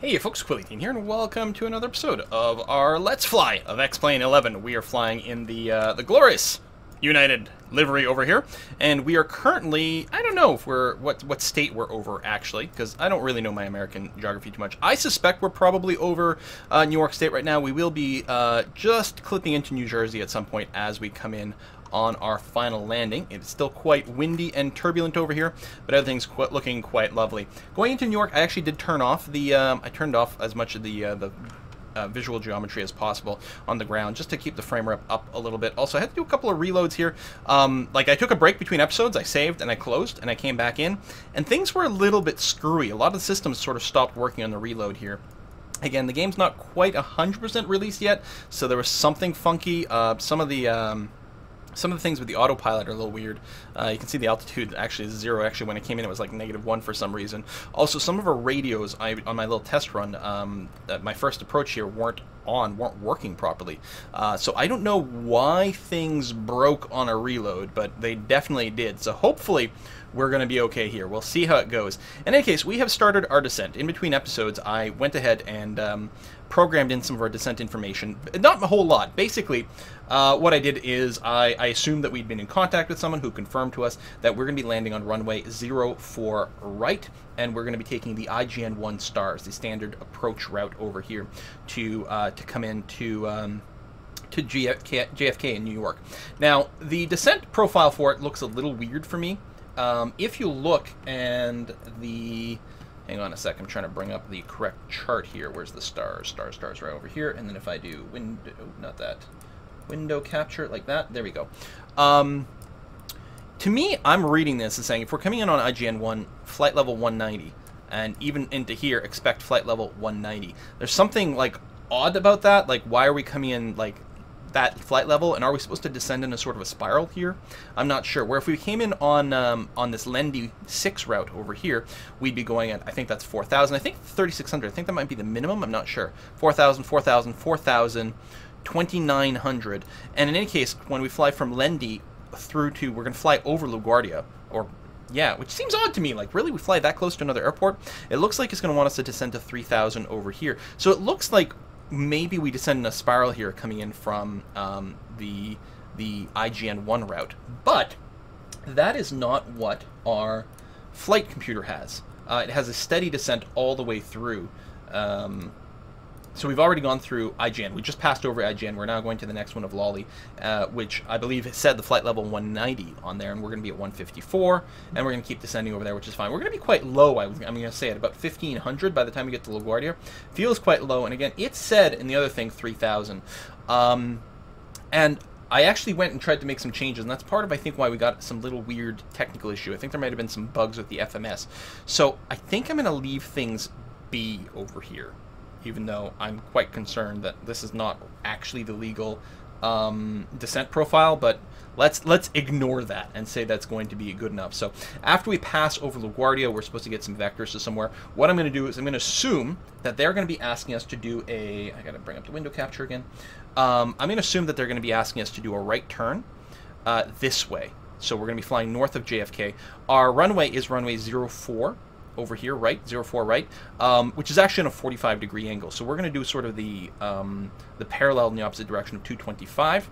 Hey folks, Quilly18 here, and welcome to another episode of our Let's Fly of X-Plane 11. We are flying in the glorious United livery over here, and we are currently, I don't know if we're, what state we're over, actually, because I don't really know my American geography too much. I suspect we're probably over New York State right now. We will be just clipping into New Jersey at some point as we come in on our final landing. It's still quite windy and turbulent over here, but everything's looking quite lovely. Going into New York, I actually did turn off the, I turned off as much of the visual geometry as possible on the ground, just to keep the frame rate up a little bit. Also, I had to do a couple of reloads here. Like, I took a break between episodes, I saved, and I closed, and I came back in, and things were a little bit screwy. A lot of the systems sort of stopped working on the reload here. Again, the game's not quite 100% released yet, so there was something funky. Some of the things with the autopilot are a little weird. You can see the altitude actually is 0. Actually, when it came in, it was like -1 for some reason. Also, some of our radios on my little test run, my first approach here, weren't working properly. So I don't know why things broke on a reload, but they definitely did. So hopefully we're going to be okay here. We'll see how it goes. In any case, we have started our descent. In between episodes, I went ahead and programmed in some of our descent information. Not a whole lot. Basically, what I did is I assumed that we'd been in contact with someone who confirmed to us that we're going to be landing on runway 04 right, and we're going to be taking the IGN-1 stars, the standard approach route over here, to come in to JFK in New York. Now, the descent profile for it looks a little weird for me. If you look and the... Hang on a sec, I'm trying to bring up the correct chart here. Where's the stars? Stars right over here. And then if I do window, not that, window capture, like that, there we go. To me, I'm reading this as saying if we're coming in on IGN-1, flight level 190, and even into here, expect flight level 190. There's something, like, odd about that. Like, why are we coming in, like, that flight level, and are we supposed to descend in a sort of a spiral here? I'm not sure. Where if we came in on this Lendy 6 route over here, we'd be going at, I think that's 4,000. I think 3,600. I think that might be the minimum. I'm not sure. 4,000, 4,000, 4,000, 2,900. And in any case, when we fly from Lendy through to, we're going to fly over LaGuardia, or yeah, which seems odd to me. Like, really, we fly that close to another airport? It looks like it's going to want us to descend to 3,000 over here. So it looks like maybe we descend in a spiral here coming in from the IGN-1 route. But that is not what our flight computer has. It has a steady descent all the way through. So we've already gone through IGN. We just passed over IGN. We're now going to the next one of Lolly, which I believe said the flight level 190 on there, and we're going to be at 154, and we're going to keep descending over there, which is fine. We're going to be quite low, I'm going to say, at about 1,500 by the time we get to LaGuardia. Feels quite low, and again, it said in the other thing 3,000. And I actually went and tried to make some changes, and that's part of, I think, why we got some little weird technical issue. I think there might have been some bugs with the FMS. So I think I'm going to leave things be over here, even though I'm quite concerned that this is not actually the legal descent profile, but let's ignore that and say that's going to be good enough. So after we pass over LaGuardia, we're supposed to get some vectors to somewhere. What I'm going to do is I'm going to assume that they're going to be asking us to do a... I got to bring up the window capture again. I'm going to assume that they're going to be asking us to do a right turn this way. So we're going to be flying north of JFK. Our runway is runway 04. Over here, right, 04 right, which is actually in a 45-degree angle. So we're going to do sort of the parallel in the opposite direction of 225.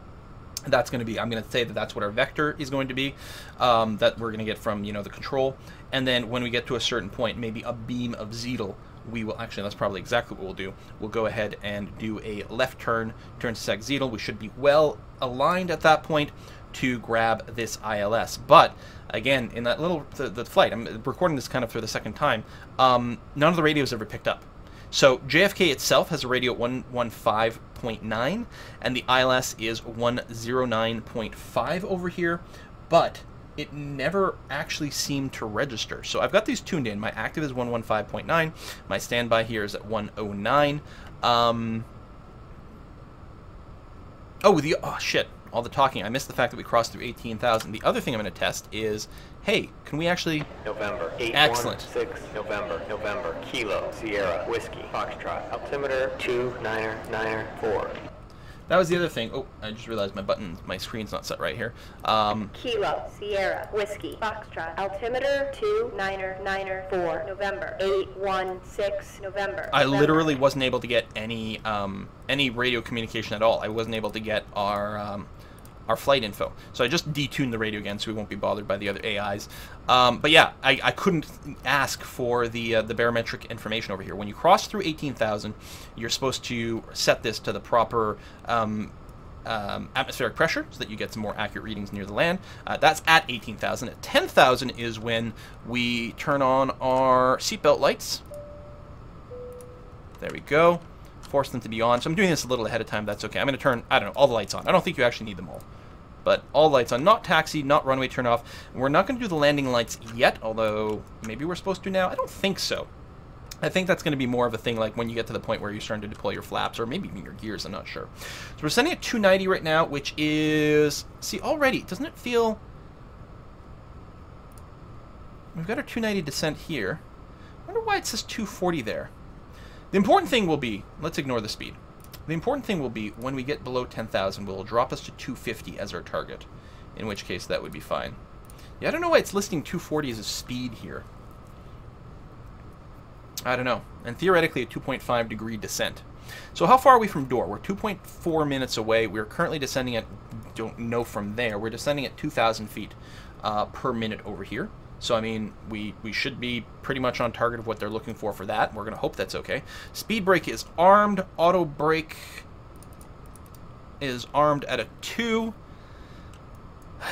That's going to be, I'm going to say that that's what our vector is going to be, that we're going to get from, you know, the control. And then when we get to a certain point, maybe a beam of Zeetle, we will, actually, that's probably exactly what we'll do. We'll go ahead and do a left turn to seg Zeetle. We should be well aligned at that point to grab this ILS. But again, in that little the flight, I'm recording this kind of for the second time, none of the radios ever picked up. So JFK itself has a radio at 115.9, and the ILS is 109.5 over here, but it never actually seemed to register. So I've got these tuned in. My active is 115.9. My standby here is at 109. Oh shit. All the talking. I missed the fact that we crossed through 18,000. The other thing I'm going to test is, hey, can we actually... November. 816 November. Kilo. Sierra. Whiskey. Foxtrot. Altimeter 2994. That was the other thing. Oh, I just realized my screen's not set right here. Kilo, Sierra, Whiskey, Foxtrot, altimeter 299er4, November, 816, November. I literally wasn't able to get any radio communication at all. I wasn't able to get our flight info. So I just detuned the radio again so we won't be bothered by the other AIs. But yeah, I couldn't ask for the barometric information over here. When you cross through 18,000, you're supposed to set this to the proper atmospheric pressure so that you get some more accurate readings near the land. That's at 18,000. At 10,000 is when we turn on our seatbelt lights. There we go. Force them to be on. So I'm doing this a little ahead of time. That's okay. I'm going to turn, I don't know, all the lights on. I don't think you actually need them all. But all lights on. Not taxi, not runway turn off. We're not going to do the landing lights yet, although maybe we're supposed to now. I don't think so. I think that's going to be more of a thing like when you get to the point where you're starting to deploy your flaps or maybe even your gears. I'm not sure. So we're sending at 290 right now, which is... See, already, doesn't it feel... We've got our 290 descent here. I wonder why it says 240 there. The important thing will be... Let's ignore the speed. The important thing will be when we get below 10,000, we'll drop us to 250 as our target, in which case that would be fine. Yeah, I don't know why it's listing 240 as a speed here. I don't know. And theoretically a 2.5 degree descent. So how far are we from door? We're 2.4 minutes away. We're currently descending at, don't know from there, we're descending at 2,000 feet per minute over here. So, I mean, we should be pretty much on target of what they're looking for that. We're going to hope that's okay. Speed brake is armed. Auto brake is armed at a 2.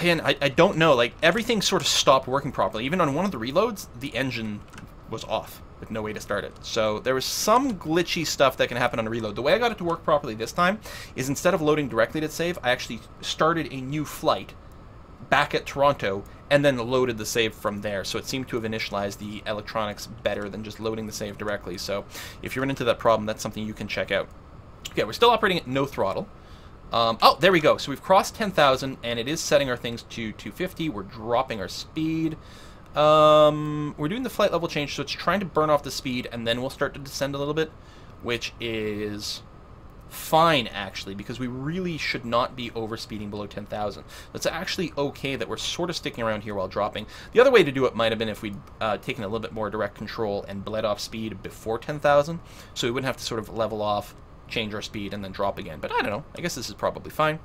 And I don't know. Like, everything sort of stopped working properly. Even on one of the reloads, the engine was off with no way to start it. So there was some glitchy stuff that can happen on a reload. The way I got it to work properly this time is instead of loading directly to save, I actually started a new flight back at Toronto and then loaded the save from there. So it seemed to have initialized the electronics better than just loading the save directly. So if you run into that problem, that's something you can check out. Okay, we're still operating at no throttle. Oh, there we go. So we've crossed 10,000 and it is setting our things to 250. We're dropping our speed. We're doing the flight level change, so it's trying to burn off the speed and then we'll start to descend a little bit, which is fine actually, because we really should not be overspeeding below 10,000. That's actually okay that we're sort of sticking around here while dropping. The other way to do it might have been if we'd taken a little bit more direct control and bled off speed before 10,000, so we wouldn't have to sort of level off, change our speed, and then drop again. But I don't know. I guess this is probably fine.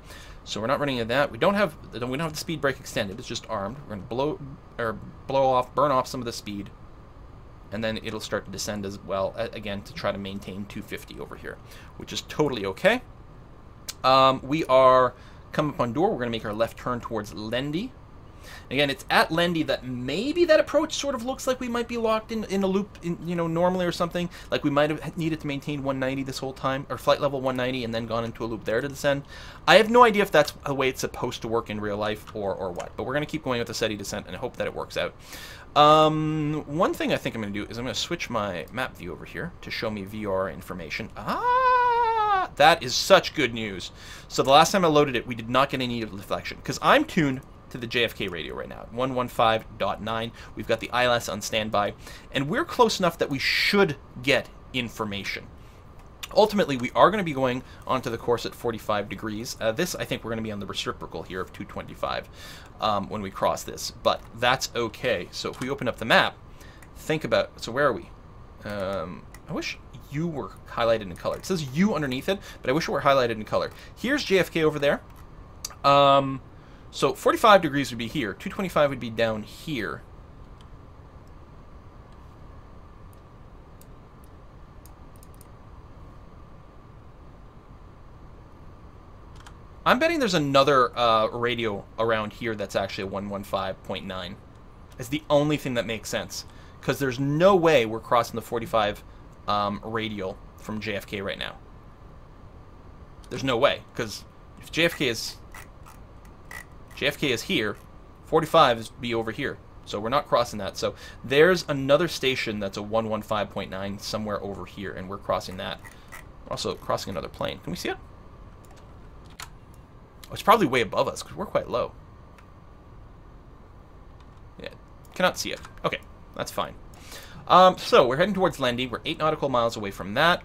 So we're not running into that. We don't have the speed brake extended. It's just armed. We're going to burn off some of the speed, and then it'll start to descend as well, again, to try to maintain 250 over here, which is totally okay. We are coming up on door. We're going to make our left turn towards Lendy. Again, it's at Lendy that maybe that approach sort of looks like we might be locked in a loop, normally or something. Like we might have needed to maintain 190 this whole time, or flight level 190, and then gone into a loop there to descend. I have no idea if that's the way it's supposed to work in real life or what, but we're going to keep going with the steady descent and hope that it works out. One thing I think I'm going to do is I'm going to switch my map view over here to show me VR information. Ah, that is such good news. So the last time I loaded it, we did not get any deflection, because I'm tuned to the JFK radio right now, 115.9. We've got the ILS on standby, and we're close enough that we should get information. Ultimately, we are going to be going onto the course at 45 degrees. This, I think, we're going to be on the reciprocal here of 225 when we cross this, but that's okay. So if we open up the map, think about, so where are we? I wish U were highlighted in color. It says U underneath it, but I wish it were highlighted in color. Here's JFK over there. So 45 degrees would be here. 225 would be down here. I'm betting there's another radio around here that's actually a 115.9. It's the only thing that makes sense, because there's no way we're crossing the 45 radial from JFK right now. There's no way, because if JFK is here, 45 is be over here. So we're not crossing that. So there's another station that's a 115.9 somewhere over here, and we're crossing that. We're also crossing another plane. Can we see it? Oh, it's probably way above us, because we're quite low. Yeah, cannot see it. Okay, that's fine. So we're heading towards Lendy. We're 8 nautical miles away from that.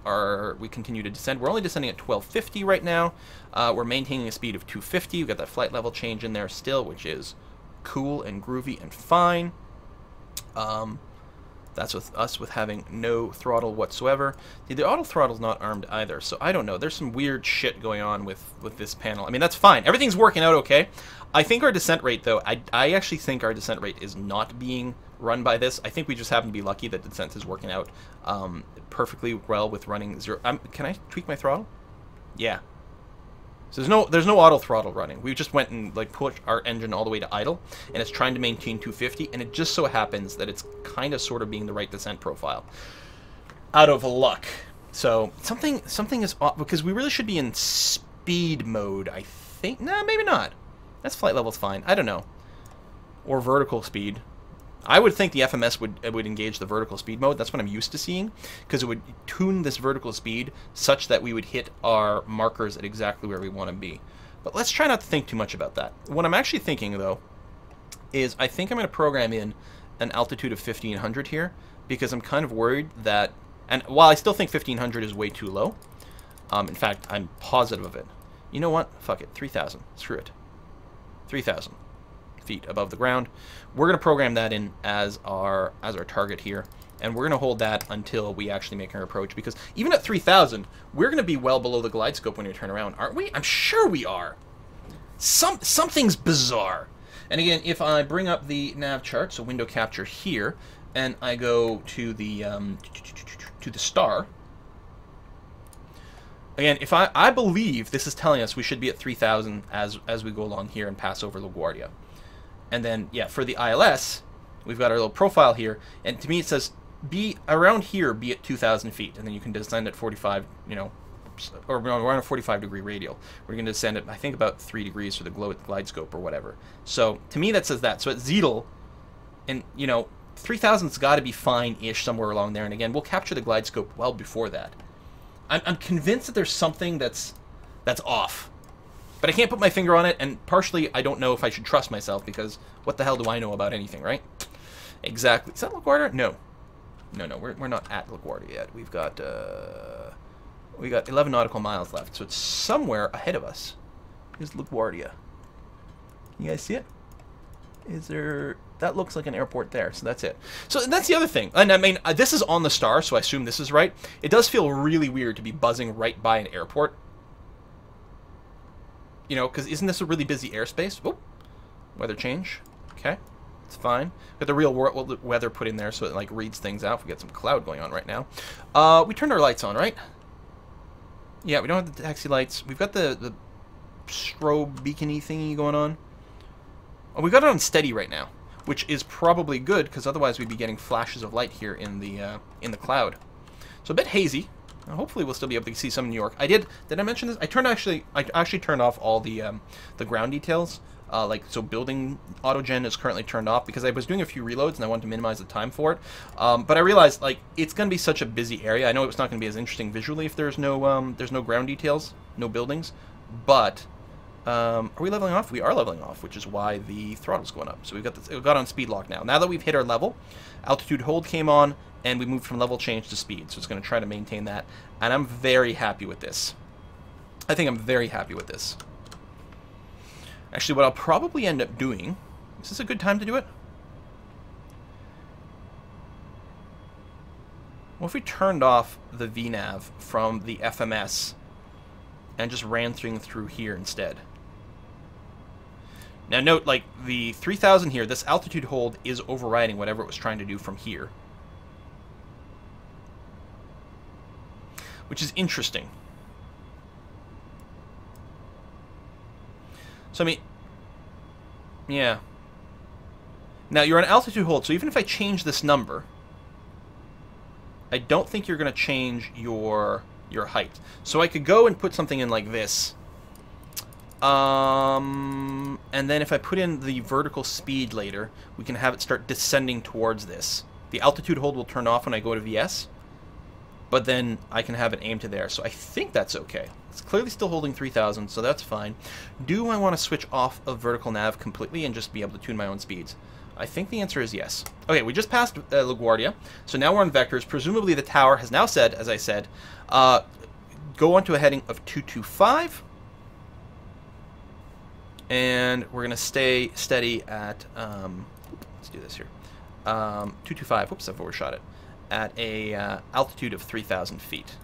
We continue to descend. We're only descending at 1250 right now. We're maintaining a speed of 250. We've got that flight level change in there still, which is cool and groovy and fine. That's with us with having no throttle whatsoever. The auto throttle's not armed either, so I don't know. There's some weird shit going on with this panel. I mean, that's fine. Everything's working out okay. I think our descent rate, though, I actually think our descent rate is not being run by this. I think we just happen to be lucky that descent is working out perfectly well with running 0. Can I tweak my throttle? Yeah. So there's no auto throttle running. We just went and like put our engine all the way to idle, and it's trying to maintain 250, and it just so happens that it's kind of sort of being the right descent profile. Out of luck. So something is off, because we really should be in speed mode, I think. Nah, maybe not. That's flight level's fine. I don't know. Or vertical speed. I would think the FMS would engage the vertical speed mode. That's what I'm used to seeing, because it would tune this vertical speed such that we would hit our markers at exactly where we want to be. But let's try not to think too much about that. What I'm actually thinking, though, is I think I'm going to program in an altitude of 1500 here, because I'm kind of worried that, and while I still think 1500 is way too low, in fact, I'm positive of it. You know what? Fuck it. 3000. Screw it. 3000. Feet above the ground. We're going to program that in as our target here, and we're going to hold that until we actually make our approach, because even at 3000 we're going to be well below the glide scope when we turn around, aren't we? I'm sure we are. Something's bizarre. And again, if I bring up the nav chart, so window capture here, and I go to the star, again, if I believe this is telling us we should be at 3000 as we go along here and pass over LaGuardia. And then, yeah, for the ILS, we've got our little profile here, and to me it says, be around here, be at 2,000 feet, and then you can descend at 45, you know, or we're on a 45-degree radial. We're going to descend at, I think, about 3 degrees for the glide scope or whatever. So, to me, that says that. So, at Zeetel, and, you know, 3,000's got to be fine-ish somewhere along there, and again, we'll capture the glide scope well before that. I'm convinced that there's something that's off. But I can't put my finger on it, and partially I don't know if I should trust myself, because what the hell do I know about anything, right? Exactly. Is that LaGuardia? No. No, we're not at LaGuardia yet. We've got 11 nautical miles left, so it's somewhere ahead of us. Is LaGuardia. You guys see it? Is there... That looks like an airport there, so that's it. So that's the other thing. And I mean, this is on the star, so I assume this is right. It does feel really weird to be buzzing right by an airport. You know, because isn't this a really busy airspace? Oh, weather change. Okay, it's fine. Got the real world weather put in there so it like reads things out. We got some cloud going on right now. We turned our lights on, right? Yeah, we don't have the taxi lights. We've got the strobe beacon-y thingy going on. Oh, we got it on steady right now, which is probably good, because otherwise we'd be getting flashes of light here in the cloud. So a bit hazy. Hopefully we'll still be able to see some in New York. Did I mention this? I actually turned off all the ground details. Like, so building autogen is currently turned off, because I was doing a few reloads and I wanted to minimize the time for it. But I realized, like, it's going to be such a busy area. I know it's not going to be as interesting visually if there's no ground details, no buildings. But are we leveling off? We are leveling off, which is why the throttle's going up. So we've got on speed lock now. Now that we've hit our level, altitude hold came on, and we moved from level change to speed. So it's going to try to maintain that. And I'm very happy with this. I think I'm very happy with this. Actually, what I'll probably end up doing... Is this a good time to do it? What if we turned off the VNav from the FMS and just ran through here instead? Now note, like, the 3000 here, this altitude hold is overriding whatever it was trying to do from here. Which is interesting. So, I mean, yeah. Now, you're on altitude hold, so even if I change this number, I don't think you're going to change your height. So I could go and put something in like this. And then if I put in the vertical speed later, we can have it start descending towards this. The altitude hold will turn off when I go to VS, but then I can have it aimed to there. So I think that's okay. It's clearly still holding 3000, so that's fine. Do I want to switch off of vertical nav completely and just be able to tune my own speeds? I think the answer is yes. Okay, we just passed LaGuardia, so now we're on vectors. Presumably the tower has now said, as I said, go on to a heading of 225. And we're going to stay steady at, let's do this here, 225, whoops, I've overshot it, at a altitude of 3,000 feet.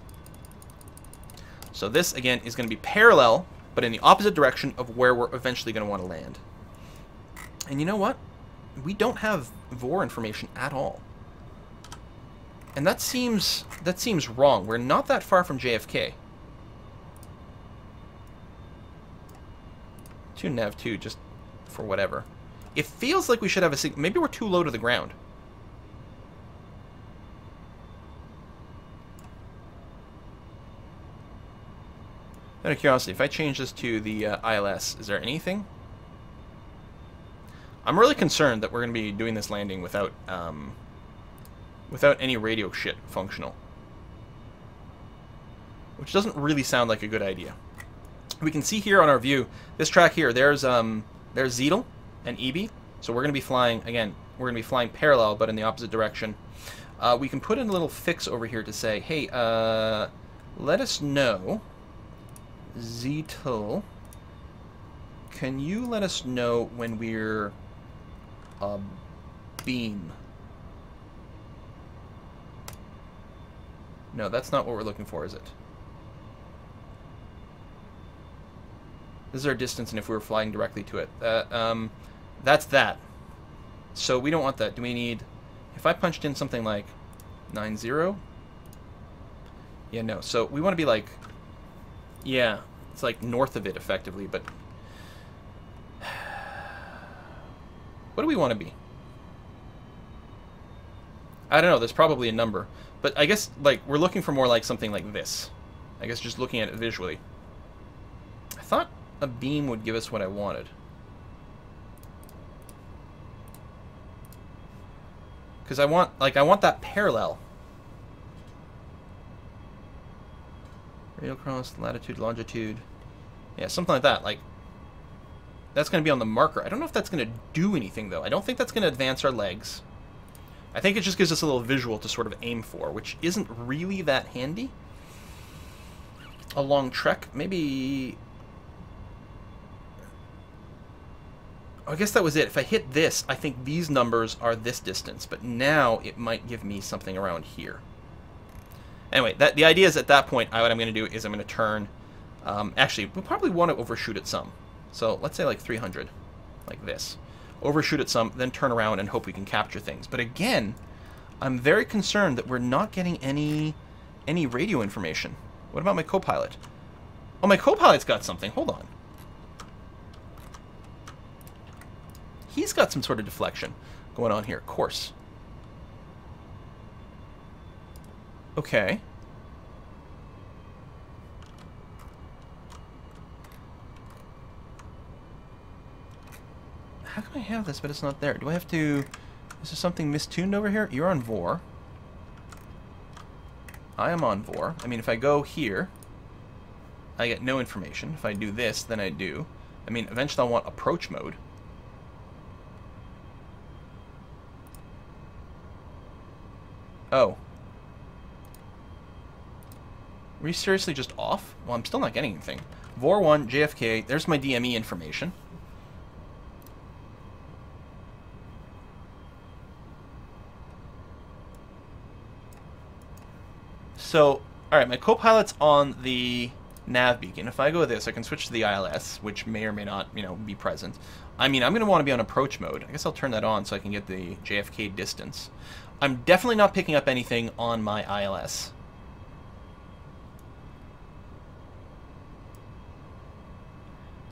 So this, again, is going to be parallel, but in the opposite direction of where we're eventually going to want to land. And you know what? We don't have VOR information at all. And that seems wrong. We're not that far from JFK. 2 nav 2, just for whatever. It feels like we should have a signal. Maybe we're too low to the ground. Out of curiosity, if I change this to the ILS, is there anything? I'm really concerned that we're going to be doing this landing without without any radio shit functional. Which doesn't really sound like a good idea. We can see here on our view, this track here, there's Zeetel and EB. So we're going to be flying, again, we're going to be flying parallel, but in the opposite direction. We can put in a little fix over here to say, hey, let us know, Zeetel, can you let us know when we're beam? No, that's not what we're looking for, is it? This is our distance, and if we were flying directly to it. That's that. So we don't want that. Do we need... If I punched in something like 90? Yeah, no. So we want to be like... Yeah, it's like north of it, effectively, but... What do we want to be? I don't know. There's probably a number. But I guess, like, we're looking for more like something like this. I guess just looking at it visually. I thought a beam would give us what I wanted. Because I want that parallel. Radial cross, latitude, longitude. Yeah, something like that. Like, that's going to be on the marker. I don't know if that's going to do anything, though. I don't think that's going to advance our legs. I think it just gives us a little visual to sort of aim for, which isn't really that handy. A long trek, maybe... I guess that was it. If I hit this, I think these numbers are this distance, but now it might give me something around here. Anyway, the idea is at that point, what I'm going to do is I'm going to turn... actually, we'll probably want to overshoot it some. So let's say like 300, like this. Overshoot it some, then turn around and hope we can capture things. But again, I'm very concerned that we're not getting any radio information. What about my co-pilot? Oh, my co-pilot's got something. Hold on. He's got some sort of deflection going on here. Course. Okay. How can I have this, but it's not there? Do I have to... Is there something mistuned over here? You're on VOR. I am on VOR. I mean, if I go here, I get no information. If I do this, then I do. I mean, eventually I'll want approach mode. Oh. Were you seriously just off? Well, I'm still not getting anything. VOR 1, JFK, there's my DME information. So, alright, my co-pilot's on the nav beacon. If I go with this, I can switch to the ILS, which may or may not, you know, be present. I mean, I'm going to want to be on approach mode. I guess I'll turn that on so I can get the JFK distance. I'm definitely not picking up anything on my ILS.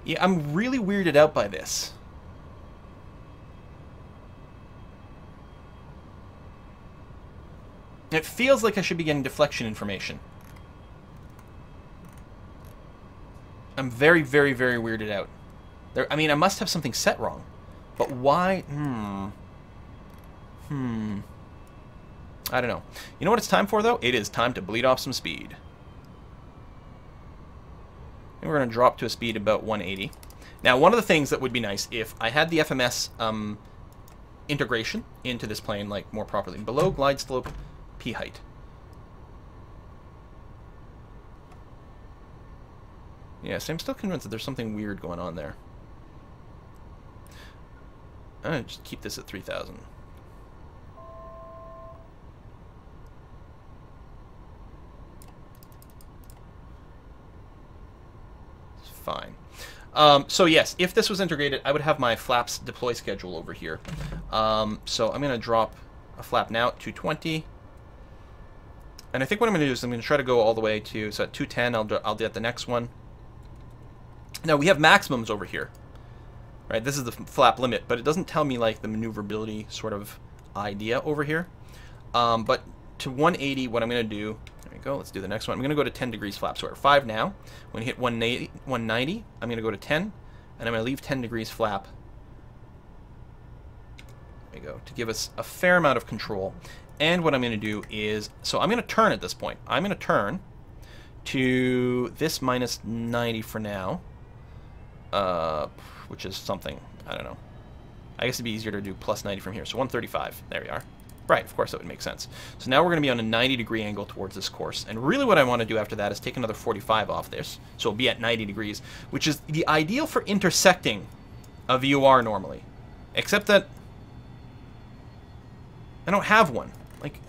Yeah, I'm really weirded out by this. It feels like I should be getting deflection information. I'm very, very, very weirded out. I mean, I must have something set wrong. But why? I don't know. You know what it's time for, though? It is time to bleed off some speed. And we're going to drop to a speed about 180. Now, one of the things that would be nice, if I had the FMS integration into this plane like more properly. Below glide slope P height. Yes, I'm still convinced that there's something weird going on there. I'm going to just keep this at 3,000. It's fine. So yes, if this was integrated, I would have my flaps deploy schedule over here. So I'm going to drop a flap now at 220. And I think what I'm going to do is I'm going to try to go all the way to, so at 210, I'll do at the next one. Now we have maximums over here, right? This is the flap limit, but it doesn't tell me like the maneuverability sort of idea over here. But to 180, what I'm going to do, there we go, let's do the next one. I'm going to go to 10 degrees flap. So we're at 5 now. When you hit 190, I'm going to go to 10, and I'm going to leave 10 degrees flap. There we go, to give us a fair amount of control. And what I'm going to do is, so I'm going to turn at this point. I'm going to turn to this minus 90 for now. Which is something, I don't know. I guess it'd be easier to do plus 90 from here. So 135, there we are. Right, of course that would make sense. So now we're going to be on a 90-degree angle towards this course. And really what I want to do after that is take another 45 off this. So it'll be at 90 degrees, which is the ideal for intersecting a VOR normally. Except that I don't have one. Like,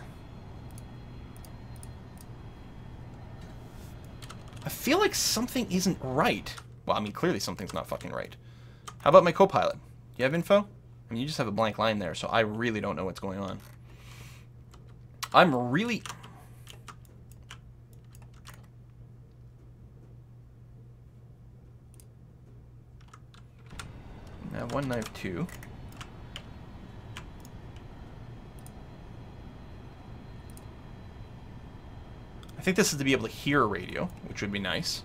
I feel like something isn't right. Well, I mean, clearly something's not fucking right. How about my co-pilot? Do you have info? I mean, you just have a blank line there, so I really don't know what's going on. I'm really... Now, 192. I think this is to be able to hear a radio, which would be nice.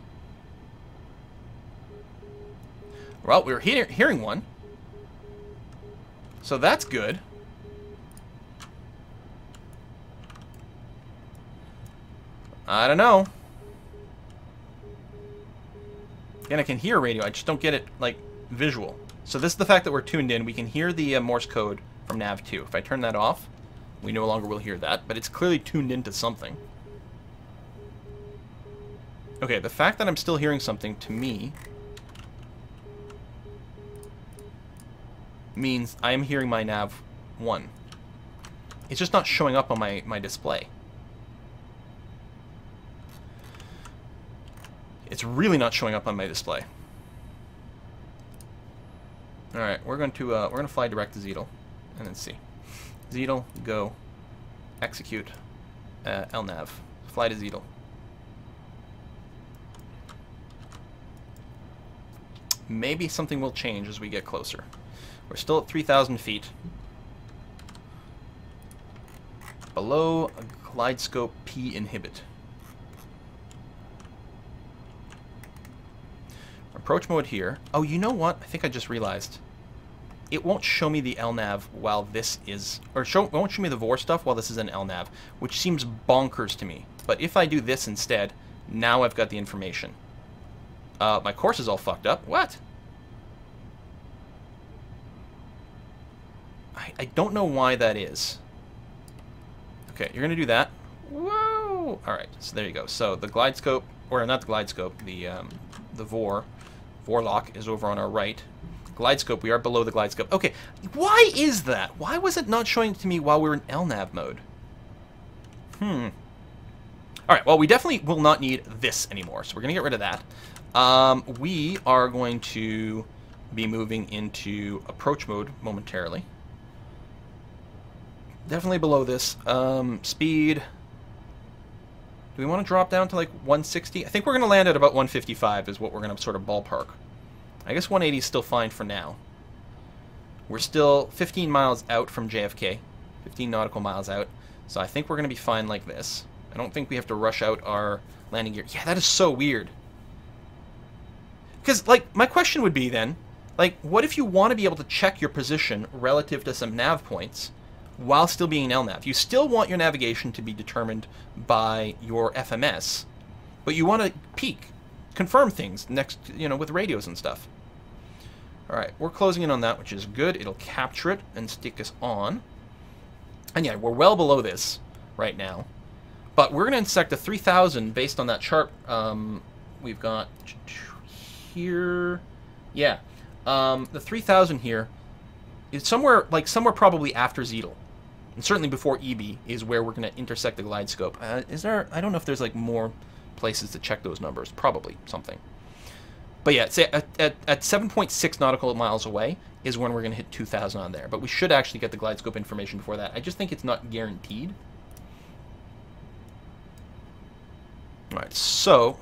Well, we were hearing one. So that's good. I don't know. Again, I can hear radio. I just don't get it, like, visual. So this is the fact that we're tuned in. We can hear the Morse code from nav 2. If I turn that off, we no longer will hear that. But it's clearly tuned into something. Okay, the fact that I'm still hearing something, to me, means I am hearing my nav 1. It's just not showing up on my display. It's really not showing up on my display. All right, we're going to fly direct to Zeetle, and then see. Zeetle, go, execute, LNAV, fly to Zeetle. Maybe something will change as we get closer. We're still at 3,000 feet. Below glide scope P inhibit. Approach mode here. Oh, you know what? I think I just realized. It won't show me the LNAV while this is... Or it won't show me the VOR stuff while this is an LNAV, which seems bonkers to me. But if I do this instead, now I've got the information. My course is all fucked up. What? I don't know why that is. Okay, you're going to do that. Whoa! Alright, so there you go. So the glide scope, or not the glide scope, the VOR lock is over on our right. Glide scope, we are below the glide scope. Okay, why is that? Why was it not showing to me while we were in LNAV mode? Alright, well, we definitely will not need this anymore, so we're going to get rid of that. We are going to be moving into approach mode momentarily. Definitely below this. Speed. Do we want to drop down to like 160? I think we're going to land at about 155 is what we're going to sort of ballpark. I guess 180 is still fine for now. We're still 15 miles out from JFK. 15 nautical miles out. So I think we're going to be fine like this. I don't think we have to rush out our landing gear. Yeah, that is so weird. Because, like, my question would be then, like, what if you want to be able to check your position relative to some nav points while still being an LNAV? You still want your navigation to be determined by your FMS, but you want to peek, confirm things next, you know, with radios and stuff. Alright, we're closing in on that, which is good. It'll capture it and stick us on. And yeah, we're well below this right now. But we're going to intersect the 3,000 based on that chart we've got here. Yeah. The 3,000 here is somewhere probably after Zeetle. And certainly before EB is where we're going to intersect the glide scope. Is there... I don't know if there's like more places to check those numbers. Probably something. But yeah, say at 7.6 nautical miles away is when we're going to hit 2,000 on there. But we should actually get the glide scope information before that. I just think it's not guaranteed. Alright, so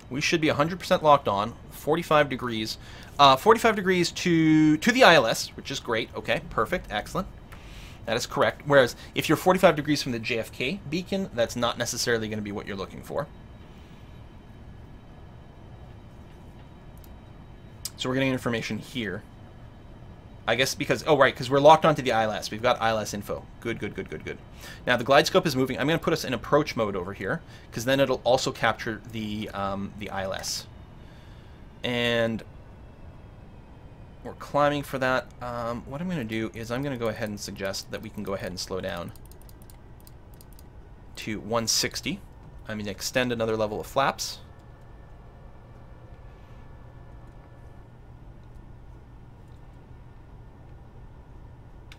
we should be 100% locked on. 45 degrees. 45 degrees to the ILS, which is great. Okay, perfect, excellent. That is correct. Whereas if you're 45 degrees from the JFK beacon, that's not necessarily going to be what you're looking for. So we're getting information here. I guess because... Oh, right, because we're locked onto the ILS. We've got ILS info. Good, good, good, good, good. Now, the glide scope is moving. I'm going to put us in approach mode over here, because then it'll also capture the ILS. And we're climbing for that. What I'm going to do is I'm going to go ahead and suggest that we can go ahead and slow down to 160. I'm going to extend another level of flaps.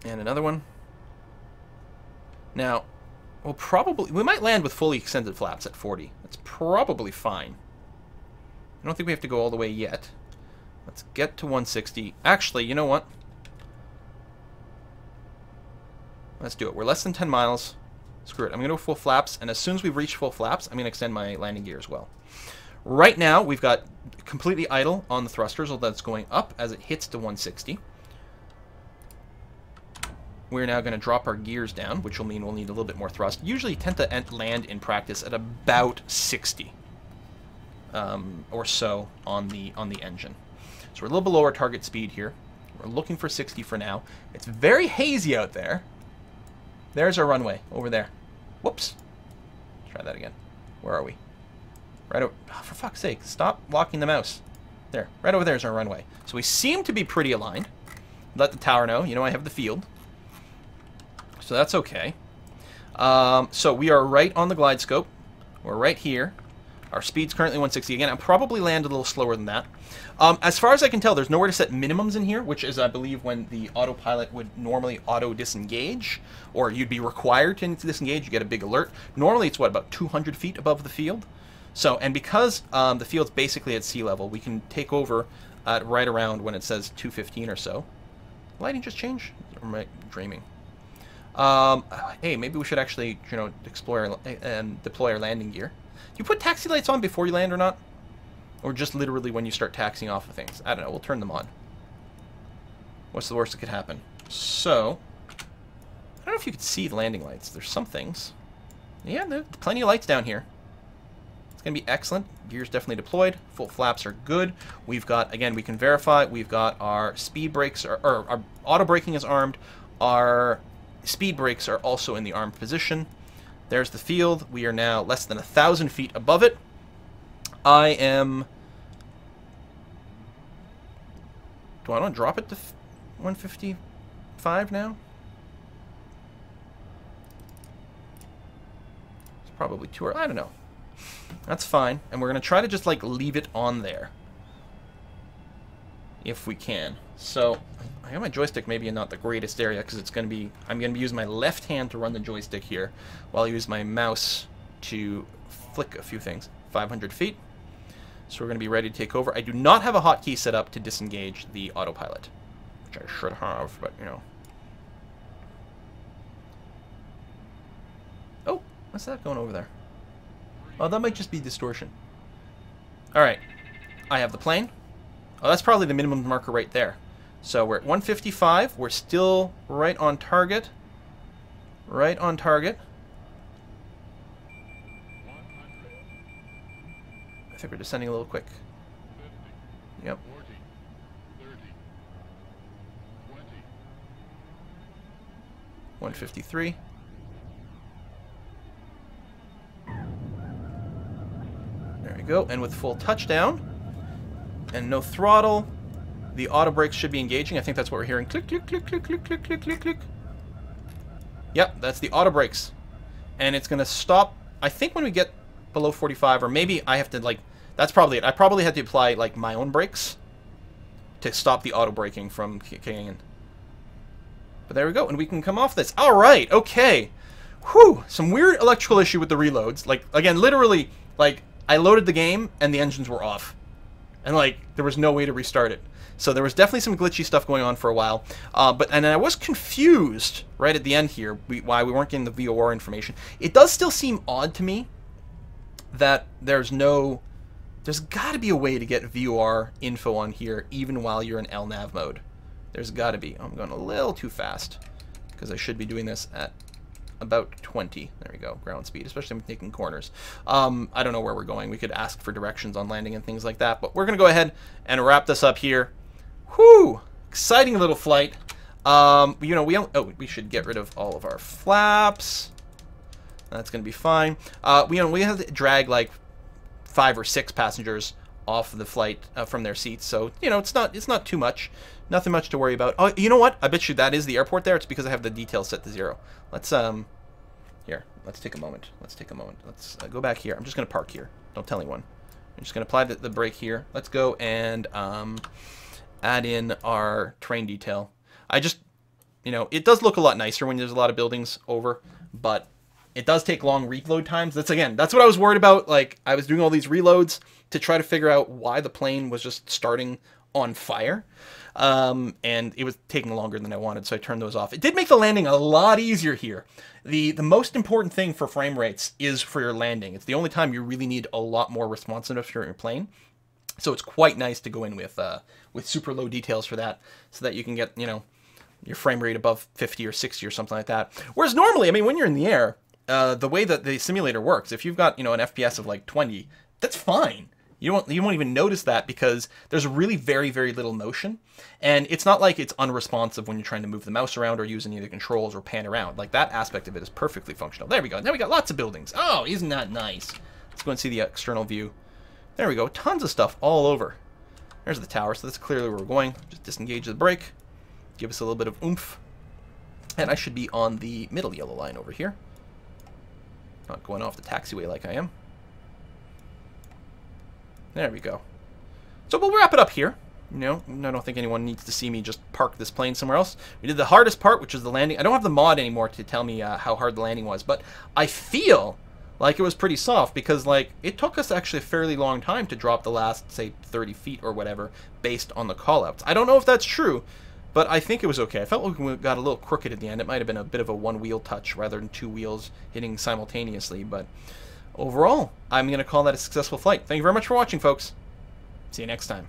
And another one. Now, we might land with fully extended flaps at 40. That's probably fine. I don't think we have to go all the way yet. Let's get to 160. Actually, you know what? Let's do it. We're less than 10 miles. Screw it. I'm going to go full flaps, and as soon as we've reached full flaps, I'm going to extend my landing gear as well. Right now, we've got completely idle on the thrusters, although that's going up as it hits to 160. We're now going to drop our gears down, which will mean we'll need a little bit more thrust. Usually tend to land in practice at about 60 or so on the engine. So we're a little below our target speed here. We're looking for 60 for now. It's very hazy out there. There's our runway over there. Whoops. Let's try that again. Where are we? Right over... Oh, for fuck's sake, stop locking the mouse. There. Right over there is our runway. So we seem to be pretty aligned. Let the tower know. You know I have the field. So that's okay. So we are right on the glide scope. We're right here. Our speed's currently 160. Again, I'll probably land a little slower than that. As far as I can tell, there's nowhere to set minimums in here, which is, I believe, when the autopilot would normally auto-disengage, or you'd be required to disengage, you get a big alert. Normally, it's, what, about 200 feet above the field? So, and because the field's basically at sea level, we can take over at right around when it says 215 or so. Lighting just changed? Or am I dreaming? Hey, maybe we should actually, you know, explore and deploy our landing gear. Do you put taxi lights on before you land or not? Or just literally when you start taxiing off of things? I don't know. We'll turn them on. What's the worst that could happen? So, I don't know if you could see the landing lights. There's some things. Yeah, there's plenty of lights down here. It's going to be excellent. Gear's definitely deployed. Full flaps are good. We've got, again, we can verify, we've got our speed brakes, or our auto braking is armed. Our speed brakes are also in the armed position. There's the field. We are now less than 1,000 feet above it. I am... Do I want to drop it to 155 now? It's probably too early. I don't know. That's fine. And we're going to try to just, like, leave it on there. If we can. So, I have my joystick maybe in not the greatest area, because it's going to be... I'm going to be using my left hand to run the joystick here, while I use my mouse to flick a few things. 500 feet. So we're going to be ready to take over. I do not have a hotkey set up to disengage the autopilot, which I should have, but, you know. Oh, what's that going over there? Oh, that might just be distortion. Alright. I have the plane. Oh, that's probably the minimum marker right there. So we're at 155. We're still right on target. Right on target. I think we're descending a little quick. Yep. 153. There we go. And with full touchdown and no throttle, The auto brakes should be engaging. I think that's what we're hearing. Click, click, click, click, click, click, click, click, click. Yep, that's the auto brakes. And it's going to stop, I think, when we get below 45, or maybe I have to, like, that's probably it. I probably had to apply, like, my own brakes to stop the auto braking from kicking in. But there we go, and we can come off this. All right, okay. Whew, some weird electrical issue with the reloads. Like, again, literally, like, I loaded the game, and the engines were off. And, like, there was no way to restart it. So there was definitely some glitchy stuff going on for a while. And I was confused right at the end here why we weren't getting the VOR information. It does still seem odd to me that there's got to be a way to get VOR info on here even while you're in LNAV mode. There's got to be. I'm going a little too fast because I should be doing this at about 20. There we go, ground speed, especially when taking corners. I don't know where we're going. We could ask for directions on landing and things like that, but we're going to go ahead and wrap this up here. Whew! Exciting little flight. You know, we should get rid of all of our flaps. That's going to be fine. We have to drag like 5 or 6 passengers off of the flight from their seats, so you know it's not too much. Nothing much to worry about. Oh, you know what? I bet you that is the airport there. It's because I have the details set to 0. Let's here. Let's take a moment. Let's go back here. I'm just going to park here. Don't tell anyone. I'm just going to apply the brake here. Let's go and add in our train detail. You know, it does look a lot nicer when there's a lot of buildings over, but it does take long reload times. That's what I was worried about. Like, I was doing all these reloads to try to figure out why the plane was just starting on fire. And it was taking longer than I wanted, so I turned those off. It did make the landing a lot easier here. The most important thing for frame rates is for your landing. It's the only time you really need a lot more responsiveness for your plane. So it's quite nice to go in with super low details for that, so that you can get, you know, your frame rate above 50 or 60 or something like that. Whereas normally, I mean, when you're in the air, the way that the simulator works, if you've got, you know, an FPS of like 20, that's fine. You won't even notice that because there's really very, very little motion. And it's not like it's unresponsive when you're trying to move the mouse around or use any of the controls or pan around. Like, that aspect of it is perfectly functional. There we go. Now we got lots of buildings. Oh, isn't that nice? Let's go and see the external view. There we go. Tons of stuff all over. There's the tower, so that's clearly where we're going. Just disengage the brake. Give us a little bit of oomph. And I should be on the middle yellow line over here. Not going off the taxiway like I am. There we go. So we'll wrap it up here. You know, I don't think anyone needs to see me just park this plane somewhere else. We did the hardest part, which is the landing. I don't have the mod anymore to tell me how hard the landing was, but I feel like it was pretty soft because, like, it took us actually a fairly long time to drop the last, say, 30 feet or whatever based on the callouts. I don't know if that's true, but I think it was okay. I felt like we got a little crooked at the end. It might have been a bit of a one-wheel touch rather than 2 wheels hitting simultaneously, but overall, I'm going to call that a successful flight. Thank you very much for watching, folks. See you next time.